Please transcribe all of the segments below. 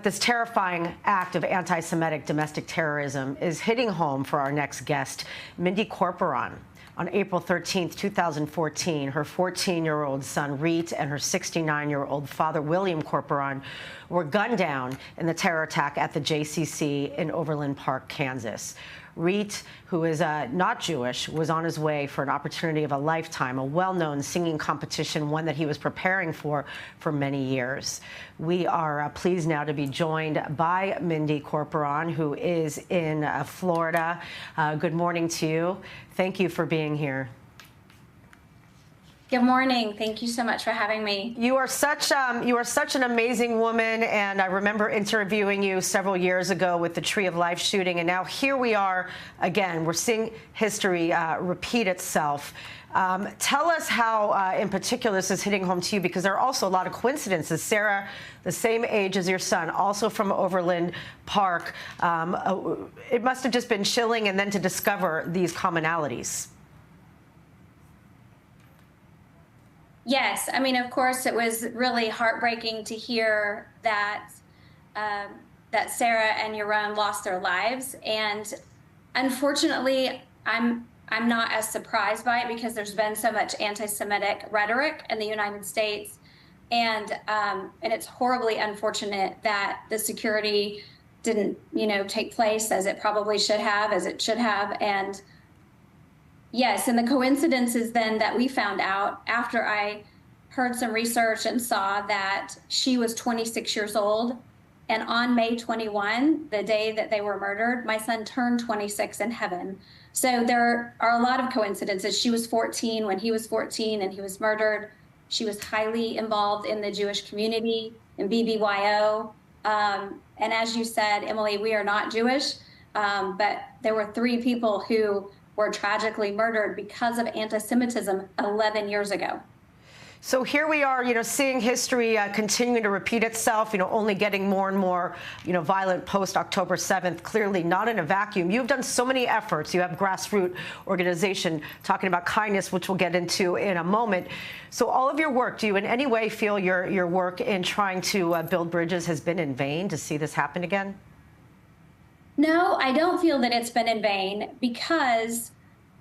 this terrifying act of anti-Semitic domestic terrorism is hitting home for our next guest, Mindy Corporon. On April 13th, 2014, her 14-year-old son, Reet, and her 69-year-old father, William Corporon, were gunned down in the terror attack at the JCC in Overland Park, Kansas. Reet, who is not Jewish, was on his way for an opportunity of a lifetime, a well-known singing competition, one that he was preparing for many years. We are pleased now to be joined by Mindy Corporon, who is in Florida. Good morning to you. Thank you for being here. Good morning. Thank you so much for having me. You are such an amazing woman, and I remember interviewing you several years ago with the Tree of Life shooting, and now here we are again. We're seeing history repeat itself. Tell us how, in particular, this is hitting home to you, because there are also a lot of coincidences. Sarah, the same age as your son, also from Overland Park. It must have just been chilling, and then to discover these commonalities. Yes, I mean, of course, it was really heartbreaking to hear that that Sarah and Yaron lost their lives, and unfortunately, I'm not as surprised by it because there's been so much anti-Semitic rhetoric in the United States, and it's horribly unfortunate that the security didn't, take place as it probably should have, and yes, and the coincidences then that we found out after I heard some research and saw that she was 26 years old, and on May 21, the day that they were murdered, my son turned 26 in heaven. So there are a lot of coincidences. She was 14 when he was 14 and he was murdered. She was highly involved in the Jewish community, in BBYO. And as you said, Emily, we are not Jewish, but there were 3 people who were tragically murdered because of anti-Semitism 11 years ago. So here we are, seeing history continuing to repeat itself, only getting more and more, violent post-October 7th, clearly not in a vacuum. You've done so many efforts. You have grassroots organization talking about kindness, which we'll get into in a moment. So all of your work, do you in any way feel your work in trying to build bridges has been in vain to see this happen again? No, I don't feel that it's been in vain, because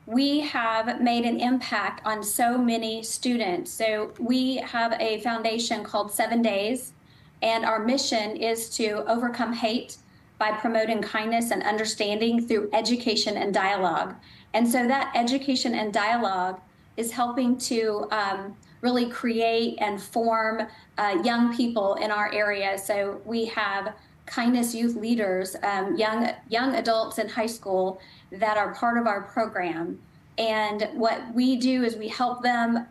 we have made an impact on so many students. So we have a foundation called 7Days, and our mission is to overcome hate by promoting kindness and understanding through education and dialogue. And so that education and dialogue is helping to really create and form young people in our area. So we have kindness youth leaders, young adults in high school that are part of our program. And what we do is we help them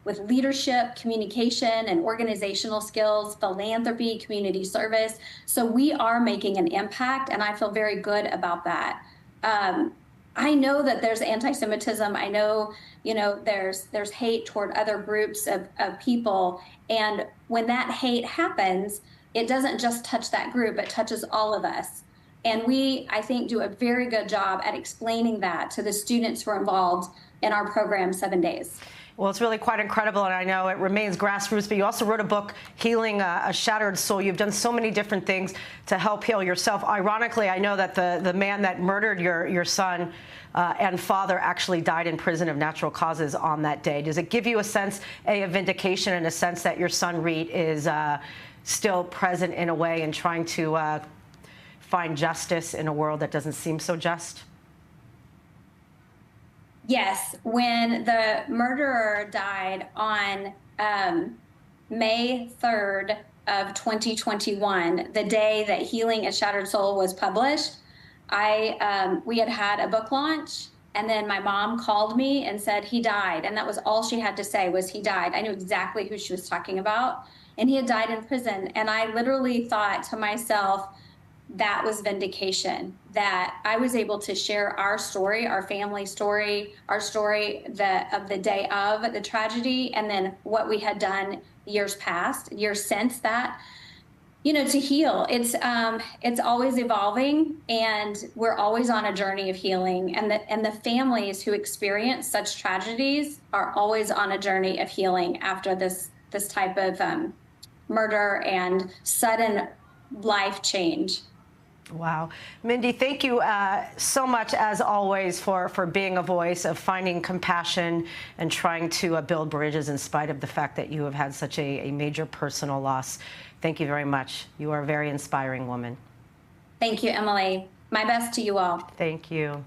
with leadership, communication, and organizational skills, philanthropy, community service. So we are making an impact, and I feel very good about that. I know that there's anti-Semitism. I know, there's hate toward other groups of people. And when that hate happens, it doesn't just touch that group, it touches all of us. And we, I think, do a very good job at explaining that to the students who are involved in our program, 7 Days. Well, it's really quite incredible, and I know it remains grassroots, but you also wrote a book, Healing a Shattered Soul. You've done so many different things to help heal yourself. Ironically, I know that the man that murdered your son and father actually died in prison of natural causes on that day. Does it give you a sense, of vindication, and a sense that your son, Reet, is still present in a way and trying to find justice in a world that doesn't seem so just? Yes, when the murderer died on May 3rd of 2021, the day that Healing a Shattered Soul was published, we had a book launch, and then my mom called me and said he died, and that was all she had to say was he died. I knew exactly who she was talking about, and he had died in prison. And I literally thought to myself, that was vindication, that I was able to share our story, our family story, our story of the day of the tragedy, and then what we had done years since that, to heal. It's always evolving, and we're always on a journey of healing. And the families who experience such tragedies are always on a journey of healing after this type of murder and sudden life change. Wow. Mindy, thank you so much, as always, for being a voice of finding compassion and trying to build bridges in spite of the fact that you have had such a major personal loss. Thank you very much. You are a very inspiring woman. Thank you, Emily. My best to you all. Thank you.